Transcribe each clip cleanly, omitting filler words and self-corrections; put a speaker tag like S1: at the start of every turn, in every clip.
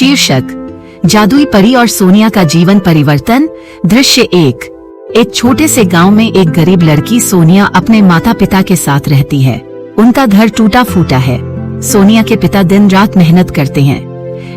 S1: शीर्षक जादुई परी और सोनिया का जीवन परिवर्तन। दृश्य एक छोटे से गांव में एक गरीब लड़की सोनिया अपने माता पिता के साथ रहती है। उनका घर टूटा फूटा है। सोनिया के पिता दिन रात मेहनत करते हैं,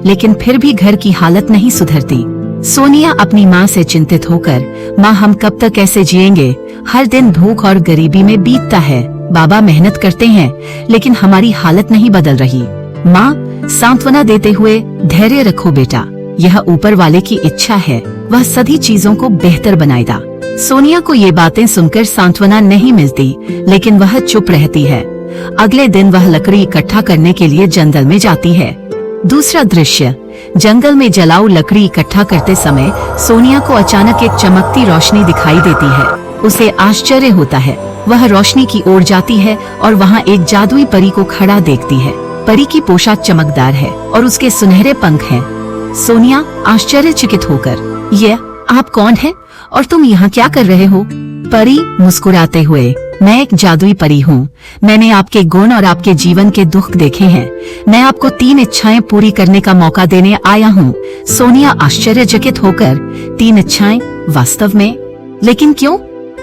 S1: लेकिन फिर भी घर की हालत नहीं सुधरती। सोनिया अपनी माँ से चिंतित होकर, माँ हम कब तक ऐसे जिएंगे, हर दिन भूख और गरीबी में बीतता है। बाबा मेहनत करते हैं, लेकिन हमारी हालत नहीं बदल रही। माँ सांत्वना देते हुए, धैर्य रखो बेटा, यह ऊपर वाले की इच्छा है, वह सभी चीजों को बेहतर बनाएगा। सोनिया को ये बातें सुनकर सांत्वना नहीं मिलती, लेकिन वह चुप रहती है। अगले दिन वह लकड़ी इकट्ठा करने के लिए जंगल में जाती है। दूसरा दृश्य, जंगल में जलाऊ लकड़ी इकट्ठा करते समय सोनिया को अचानक एक चमकती रोशनी दिखाई देती है। उसे आश्चर्य होता है। वह रोशनी की ओर जाती है और वहाँ एक जादुई परी को खड़ा देखती है। परी की पोशाक चमकदार है और उसके सुनहरे पंख हैं। सोनिया आश्चर्यचकित होकर, ये आप कौन है और तुम यहाँ क्या कर रहे हो? परी मुस्कुराते हुए, मैं एक जादुई परी हूँ। मैंने आपके गुण और आपके जीवन के दुख देखे हैं। मैं आपको 3 इच्छाएं पूरी करने का मौका देने आया हूँ। सोनिया आश्चर्यचकित होकर, 3 इच्छाएं? वास्तव में? लेकिन क्यों?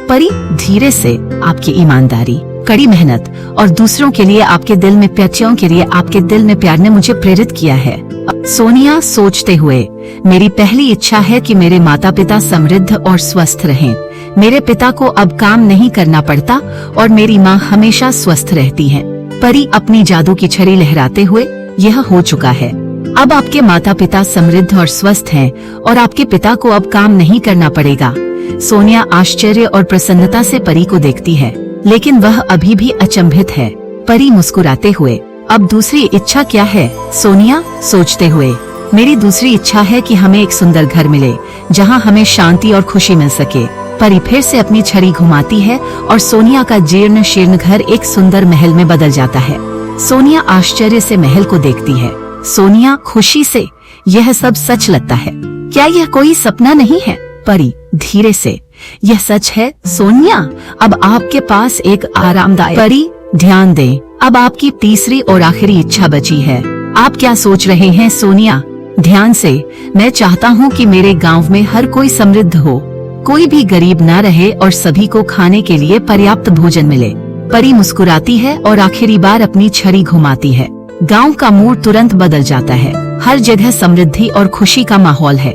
S1: परी धीरे से, आपकी ईमानदारी, कड़ी मेहनत और दूसरों के लिए आपके दिल में प्यार के लिए आपके दिल में प्यार ने मुझे प्रेरित किया है। सोनिया सोचते हुए, मेरी पहली इच्छा है कि मेरे माता पिता समृद्ध और स्वस्थ रहें। मेरे पिता को अब काम नहीं करना पड़ता और मेरी माँ हमेशा स्वस्थ रहती है। परी अपनी जादू की छड़ी लहराते हुए, यह हो चुका है। अब आपके माता पिता समृद्ध और स्वस्थ हैं और आपके पिता को अब काम नहीं करना पड़ेगा। सोनिया आश्चर्य और प्रसन्नता से परी को देखती है, लेकिन वह अभी भी अचंभित है। परी मुस्कुराते हुए, अब दूसरी इच्छा क्या है? सोनिया सोचते हुए, मेरी दूसरी इच्छा है कि हमें एक सुंदर घर मिले, जहां हमें शांति और खुशी मिल सके। परी फिर से अपनी छड़ी घुमाती है और सोनिया का जीर्ण शीर्ण घर एक सुंदर महल में बदल जाता है। सोनिया आश्चर्य से महल को देखती है। सोनिया खुशी से, यह सब सच लगता है। क्या यह कोई सपना नहीं है? परी धीरे से, यह सच है सोनिया। अब आपके पास एक आरामदायक। परी ध्यान दें, अब आपकी तीसरी और आखिरी इच्छा बची है। आप क्या सोच रहे हैं सोनिया? ध्यान से, मैं चाहता हूँ कि मेरे गांव में हर कोई समृद्ध हो, कोई भी गरीब ना रहे और सभी को खाने के लिए पर्याप्त भोजन मिले। परी मुस्कुराती है और आखिरी बार अपनी छड़ी घुमाती है। गांव का मूड तुरंत बदल जाता है। हर जगह समृद्धि और खुशी का माहौल है।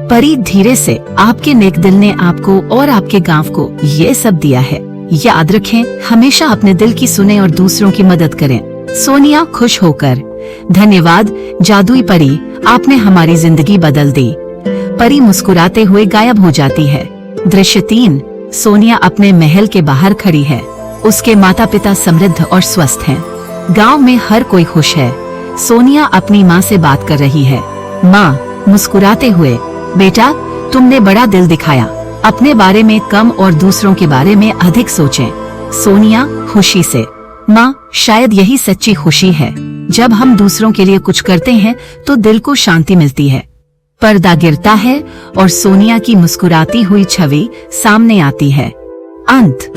S1: परी धीरे से, आपके नेक दिल ने आपको और आपके गांव को ये सब दिया है। याद रखें, हमेशा अपने दिल की सुने और दूसरों की मदद करें। सोनिया खुश होकर, धन्यवाद जादुई परी, आपने हमारी जिंदगी बदल दी। परी मुस्कुराते हुए गायब हो जाती है। दृश्य 3, सोनिया अपने महल के बाहर खड़ी है। उसके माता पिता समृद्ध और स्वस्थ हैं। गांव में हर कोई खुश है। सोनिया अपनी माँ से बात कर रही है। माँ मुस्कुराते हुए, बेटा तुमने बड़ा दिल दिखाया। अपने बारे में कम और दूसरों के बारे में अधिक सोचें। सोनिया खुशी से, माँ शायद यही सच्ची खुशी है। जब हम दूसरों के लिए कुछ करते हैं तो दिल को शांति मिलती है। पर्दा गिरता है और सोनिया की मुस्कुराती हुई छवि सामने आती है। अंत।